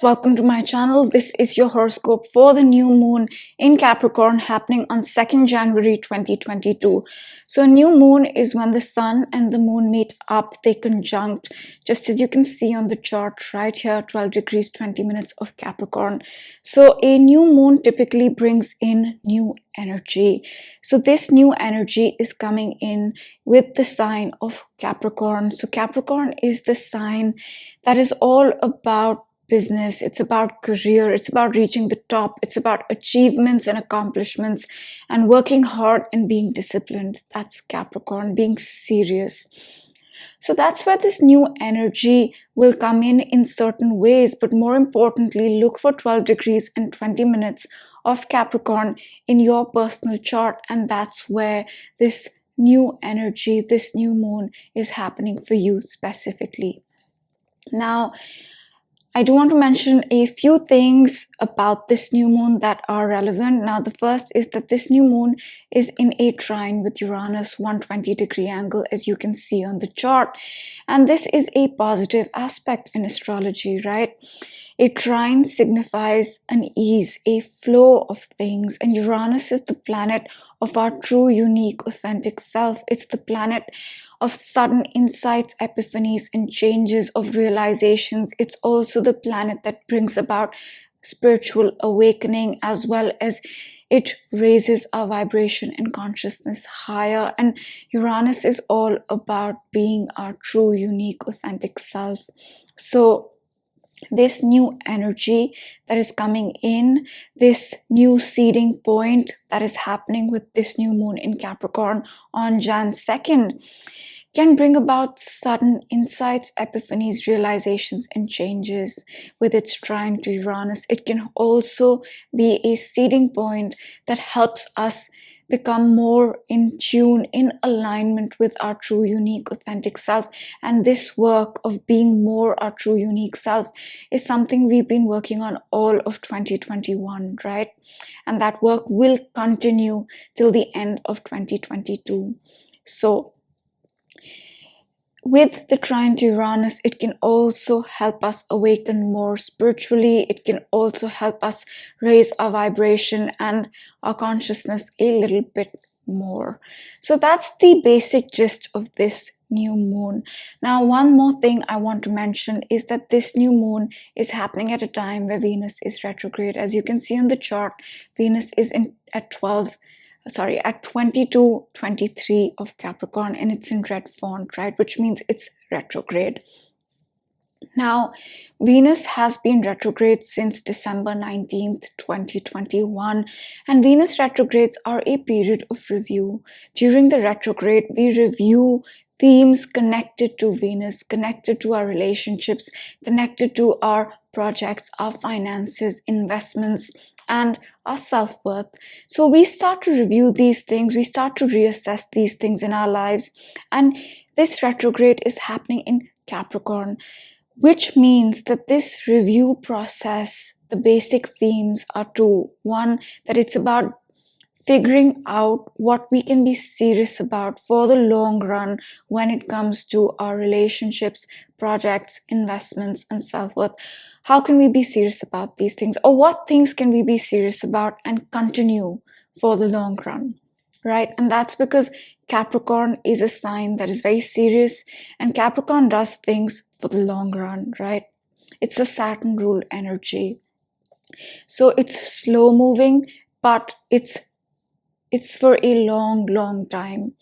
Welcome to my channel. This is your horoscope for the new moon in Capricorn happening on 2nd January 2022. So new moon is when the sun and the moon meet up, they conjunct, just as you can see on the chart right here, 12 degrees 20 minutes of Capricorn. So a new moon typically brings in new energy. So this new energy is coming in with the sign of Capricorn. So Capricorn is the sign that is all about business, it's about career, it's about reaching the top, it's about achievements and accomplishments and working hard and being disciplined. That's Capricorn, being serious. So that's where this new energy will come in certain ways, but more importantly, look for 12 degrees and 20 minutes of Capricorn in your personal chart, and that's where this new energy, this new moon is happening for you specifically. Now, I do want to mention a few things about this new moon that are relevant. Now, the first is that this new moon is in a trine with Uranus, 120-degree angle, as you can see on the chart. And this is a positive aspect in astrology, right? A trine signifies an ease, a flow of things. And Uranus is the planet of our true, unique, authentic self. It's the planet of sudden insights, epiphanies, and changes of realizations. It's also the planet that brings about spiritual awakening, as well as it raises our vibration and consciousness higher. And Uranus is all about being our true, unique, authentic self. So this new energy that is coming in, this new seeding point that is happening with this new moon in Capricorn on Jan 2nd, can bring about sudden insights, epiphanies, realizations, and changes with its trine to Uranus. It can also be a seeding point that helps us become more in tune, in alignment with our true, unique, authentic self. And this work of being more our true, unique self is something we've been working on all of 2021, right? And that work will continue till the end of 2022. So with the trine to Uranus, it can also help us awaken more spiritually. It can also help us raise our vibration and our consciousness a little bit more. So that's the basic gist of this new moon. Now, one more thing I want to mention is that this new moon is happening at a time where Venus is retrograde. As you can see on the chart, Venus is at 22-23 of Capricorn, and it's in red font, right? Which means it's retrograde. Now, Venus has been retrograde since December 19th, 2021, and Venus retrogrades are a period of review. During the retrograde, we review themes connected to Venus, connected to our relationships, connected to our projects, our finances, investments, and our self-worth. So we start to review these things, we start to reassess these things in our lives, and this retrograde is happening in Capricorn, which means that this review process, the basic themes are two. One, that it's about figuring out what we can be serious about for the long run when it comes to our relationships, projects, investments, and self-worth. How can we be serious about these things, or what things can we be serious about and continue for the long run, right? And that's because Capricorn is a sign that is very serious, and Capricorn does things for the long run, right? It's a Saturn rule energy. So it's slow moving, but it's for a long time.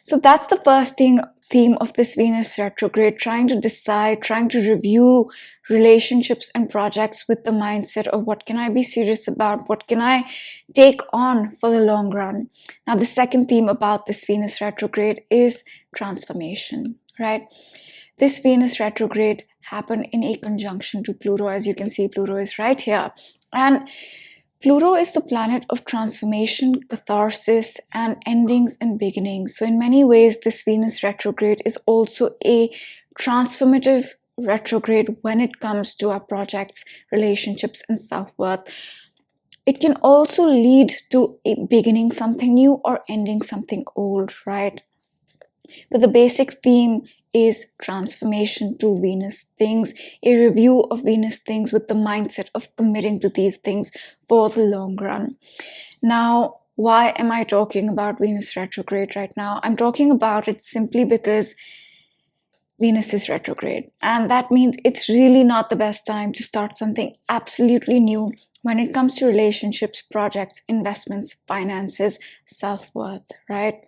So that's the first theme of this Venus retrograde, trying to decide, trying to review relationships and projects with the mindset of what can I be serious about, what can I take on for the long run. Now, the second theme about this Venus retrograde is transformation, right? This Venus retrograde happened in a conjunction to Pluto. As you can see, Pluto is right here, and Pluto is the planet of transformation, catharsis, and endings and beginnings. So in many ways, this Venus retrograde is also a transformative retrograde when it comes to our projects, relationships, and self-worth. It can also lead to a beginning something new or ending something old, right? But the basic theme is transformation to Venus things, a review of Venus things with the mindset of committing to these things for the long run. Now, why am I talking about Venus retrograde right now? I'm talking about it simply because Venus is retrograde, and that means it's really not the best time to start something absolutely new when it comes to relationships, projects, investments, finances, self-worth, right?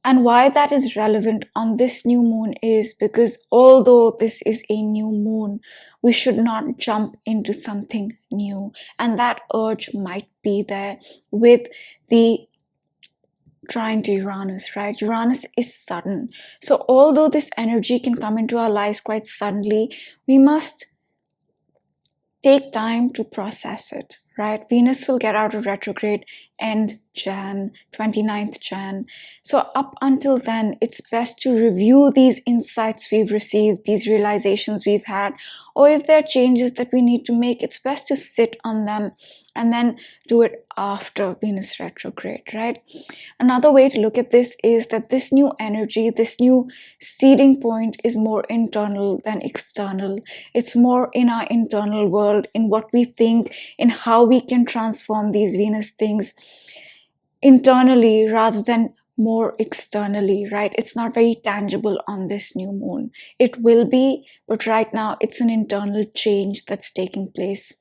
And why that is relevant on this new moon is because although this is a new moon, we should not jump into something new. And that urge might be there with the trine to Uranus, right? Uranus is sudden. So although this energy can come into our lives quite suddenly, we must take time to process it, right? Venus will get out of retrograde end Jan, 29th Jan. So up until then, it's best to review these insights we've received, these realizations we've had, or if there are changes that we need to make, it's best to sit on them and then do it after Venus retrograde, right? Another way to look at this is that this new energy, this new seeding point is more internal than external. It's more in our internal world, in what we think, in how we can transform these Venus things internally rather than more externally, right? It's not very tangible on this new moon. It will be, but right now it's an internal change that's taking place.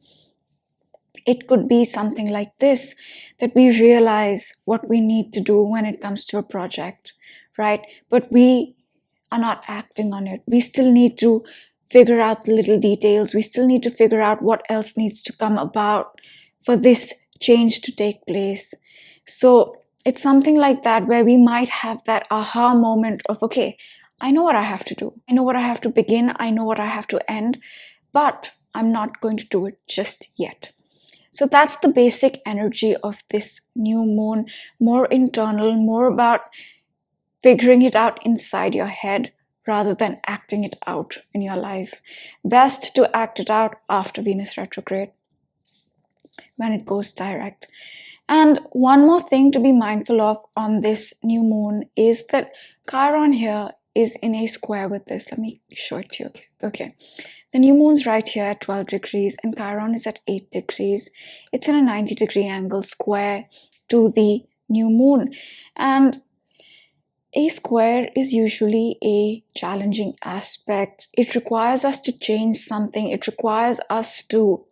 It could be something like this, that we realize what we need to do when it comes to a project, right? But we are not acting on it. We still need to figure out the little details. We still need to figure out what else needs to come about for this change to take place. So it's something like that where we might have that aha moment of, okay, I know what I have to do. I know what I have to begin. I know what I have to end, but I'm not going to do it just yet. So that's the basic energy of this new moon, more internal, more about figuring it out inside your head rather than acting it out in your life. Best to act it out after Venus retrograde, when it goes direct. And one more thing to be mindful of on this new moon is that Chiron here is in a square with this. Let me show it to you. Okay. The new moon's right here at 12 degrees and Chiron is at 8 degrees. It's in a 90-degree angle square to the new moon. And a square is usually a challenging aspect. It requires us to change something. It requires us to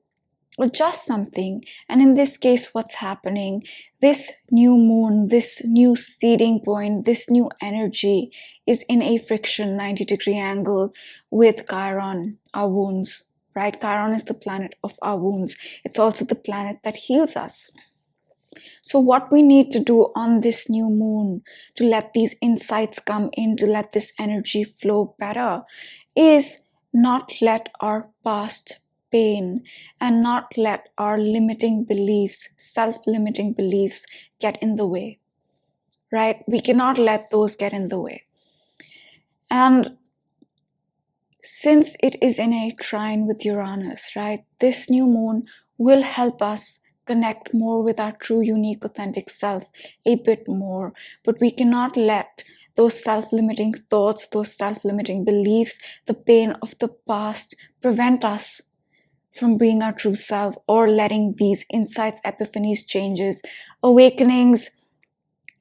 adjust something. And in this case, what's happening? This new moon, this new seeding point, this new energy is in a friction 90-degree angle with Chiron, our wounds, right? Chiron is the planet of our wounds. It's also the planet that heals us. So what we need to do on this new moon to let these insights come in, to let this energy flow better, is not let our past pain and not let our limiting beliefs, self-limiting beliefs get in the way, right? We cannot let those get in the way. And since it is in a trine with Uranus, right, this new moon will help us connect more with our true, unique, authentic self a bit more. But we cannot let those self-limiting thoughts, those self-limiting beliefs, the pain of the past prevent us from being our true self or letting these insights, epiphanies, changes, awakenings,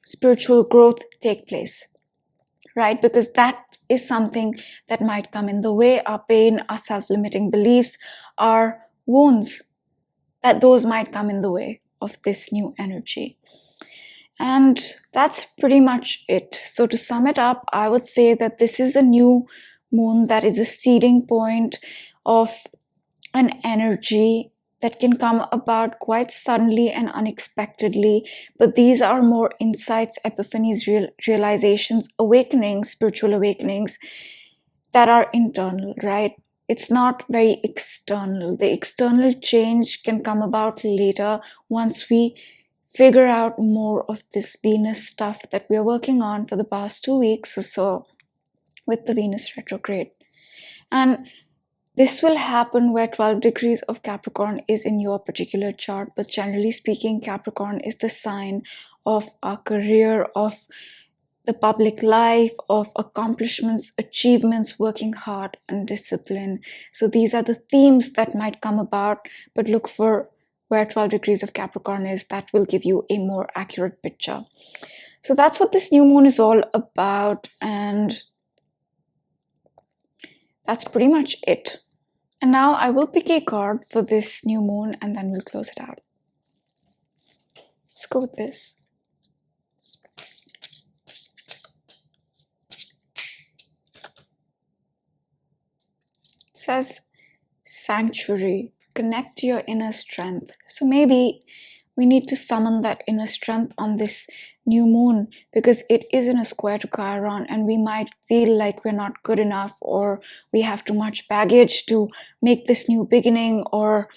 spiritual growth take place, right? Because that is something that might come in the way. Our pain, our self-limiting beliefs, our wounds, that those might come in the way of this new energy. And that's pretty much it. So to sum it up, I would say that this is a new moon that is a seeding point of an energy that can come about quite suddenly and unexpectedly. But these are more insights, epiphanies, realizations, awakenings, spiritual awakenings that are internal, right? It's not very external. The external change can come about later once we figure out more of this Venus stuff that we're working on for the past 2 weeks or so with the Venus retrograde. And this will happen where 12 degrees of Capricorn is in your particular chart, but generally speaking, Capricorn is the sign of our career, of the public life, of accomplishments, achievements, working hard, and discipline. So these are the themes that might come about, but look for where 12 degrees of Capricorn is. That will give you a more accurate picture. So that's what this new moon is all about, and that's pretty much it. And now I will pick a card for this new moon and then we'll close it out. Let's go with this. It says sanctuary, connect to your inner strength. So maybe we need to summon that inner strength on this new moon, because it is in a square to Chiron and we might feel like we're not good enough, or we have too much baggage to make this new beginning, or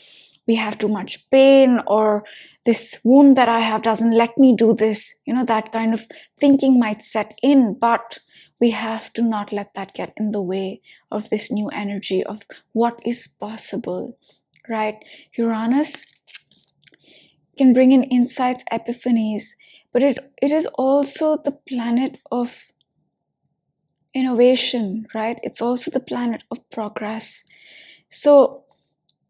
we have too much pain, or this wound that I have doesn't let me do this. That kind of thinking might set in, but we have to not let that get in the way of this new energy of what is possible, right? Uranus can bring in insights, epiphanies, but it is also the planet of innovation, right? It's also the planet of progress. So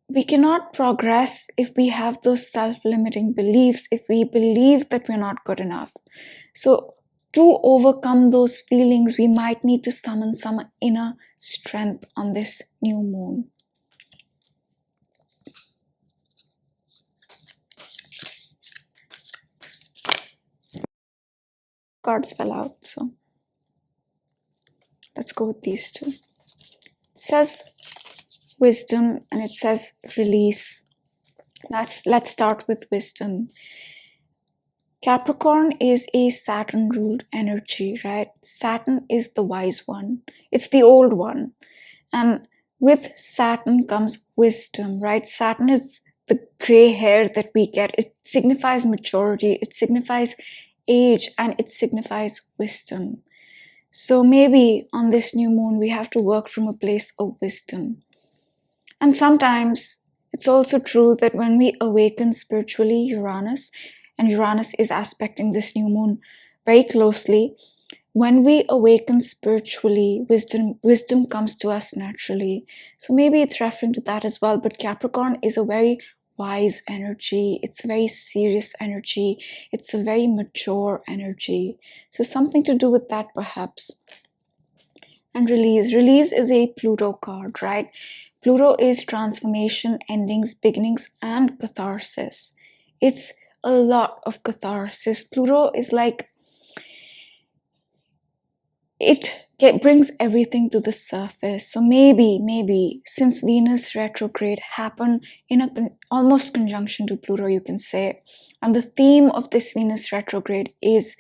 we cannot progress if we have those self-limiting beliefs, if we believe that we're not good enough. So to overcome those feelings, we might need to summon some inner strength on this new moon. Cards fell out, so let's go with these two. It says wisdom and it says release. Let's start with wisdom. Capricorn is a Saturn ruled energy, right? Saturn is the wise one. It's the old one. And with Saturn comes wisdom, right? Saturn is the gray hair that we get. It signifies maturity, it signifies age, and it signifies wisdom. So maybe on this new moon, we have to work from a place of wisdom. And sometimes it's also true that when we awaken spiritually, Uranus is aspecting this new moon very closely. When we awaken spiritually, wisdom comes to us naturally. So maybe it's referring to that as well. But Capricorn is a very wise energy. It's a very serious energy. It's a very mature energy. So something to do with that perhaps. And release. Release is a Pluto card, right? Pluto is transformation, endings, beginnings, and catharsis. It's a lot of catharsis. Pluto is like, it brings everything to the surface. So maybe since Venus retrograde happened in a almost conjunction to Pluto, you can say, and the theme of this Venus retrograde is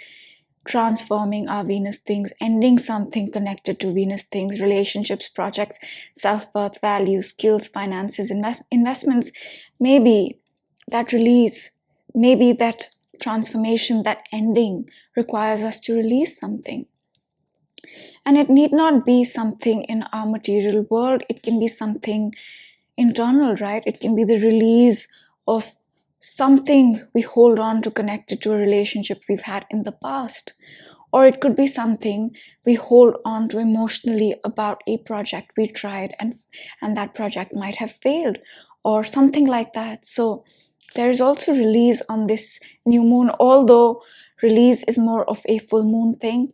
transforming our Venus things, ending something connected to Venus things, relationships, projects, self-worth, values, skills, finances, investments. Maybe that release, maybe that transformation, that ending requires us to release something. And it need not be something in our material world. It can be something internal, right? It can be the release of something we hold on to connected to a relationship we've had in the past. Or it could be something we hold on to emotionally about a project we tried and that project might have failed or something like that. So there is also release on this new moon, although release is more of a full moon thing.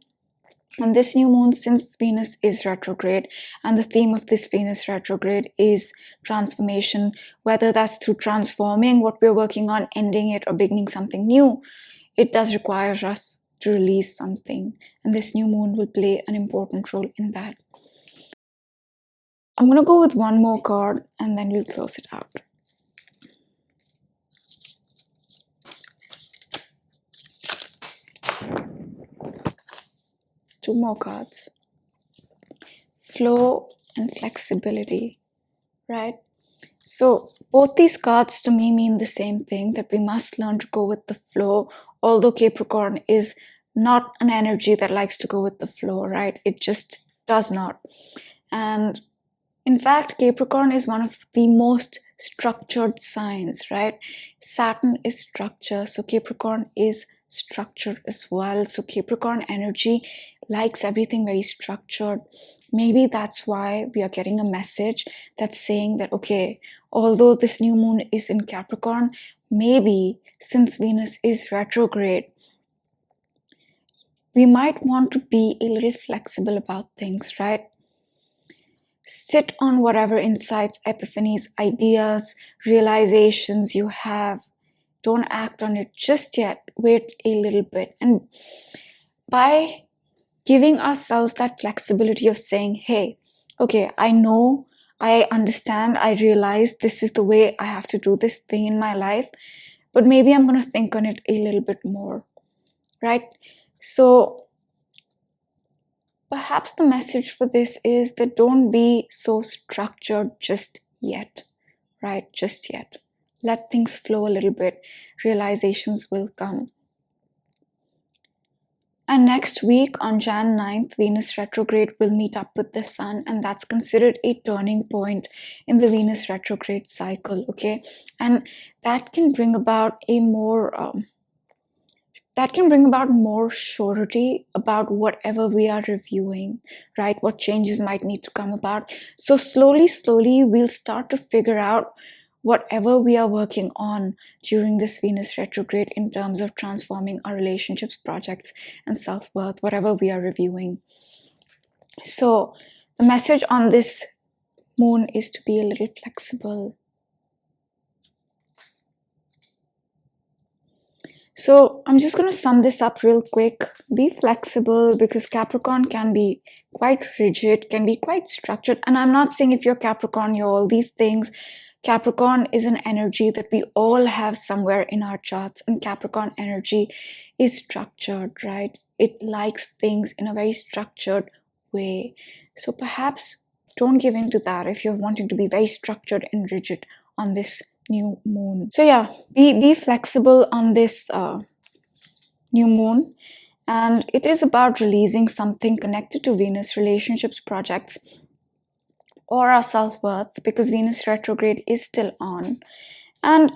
On this new moon, since Venus is retrograde, and the theme of this Venus retrograde is transformation, whether that's through transforming what we're working on, ending it, or beginning something new, it does require us to release something. And this new moon will play an important role in that. I'm going to go with one more card and then we'll close it out. Two more cards. Flow and flexibility, right? So both these cards to me mean the same thing, that we must learn to go with the flow, although Capricorn is not an energy that likes to go with the flow, right? It just does not. And in fact, Capricorn is one of the most structured signs, right? Saturn is structure, so Capricorn is structured as well. So Capricorn energy likes everything very structured. Maybe that's why we are getting a message that's saying that, okay, although this new moon is in Capricorn, maybe since Venus is retrograde, we might want to be a little flexible about things, right? Sit on whatever insights, epiphanies, ideas, realizations you have. Don't act on it just yet. Wait a little bit. And by giving ourselves that flexibility of saying, hey, okay, I know, I understand, I realize this is the way I have to do this thing in my life, but maybe I'm going to think on it a little bit more, right? So perhaps the message for this is that don't be so structured just yet, right? Just yet. Let things flow a little bit. Realizations will come. And next week on Jan 9th, Venus retrograde will meet up with the Sun, and that's considered a turning point in the Venus retrograde cycle, okay? And that can bring about a more surety about whatever we are reviewing, right? What changes might need to come about. So slowly, we'll start to figure out whatever we are working on during this Venus retrograde in terms of transforming our relationships, projects, and self-worth, whatever we are reviewing. So the message on this moon is to be a little flexible. So I'm just going to sum this up real quick. Be flexible, because Capricorn can be quite rigid, can be quite structured. And I'm not saying if you're Capricorn, you're all these things. Capricorn is an energy that we all have somewhere in our charts. And Capricorn energy is structured, right? It likes things in a very structured way. So perhaps don't give in to that if you're wanting to be very structured and rigid on this new moon. So yeah, be flexible on this new moon, and it is about releasing something connected to Venus, relationships, projects, or our self-worth, because Venus retrograde is still on. And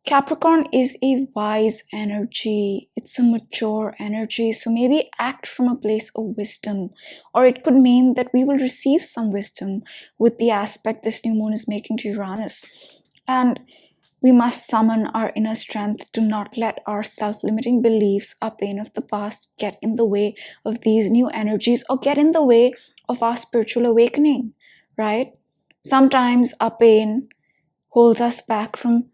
Capricorn is a wise energy, it's a mature energy, so maybe act from a place of wisdom, or it could mean that we will receive some wisdom with the aspect this new moon is making to Uranus. And we must summon our inner strength to not let our self-limiting beliefs, our pain of the past, get in the way of these new energies, or get in the way of our spiritual awakening, right? Sometimes our pain holds us back from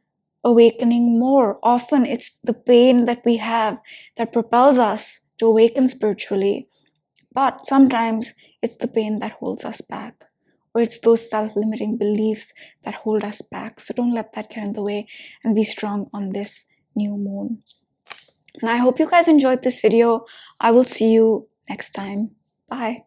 awakening more. Often it's the pain that we have that propels us to awaken spiritually. But sometimes it's the pain that holds us back, or it's those self-limiting beliefs that hold us back. So don't let that get in the way, and be strong on this new moon. And I hope you guys enjoyed this video. I will see you next time. Bye.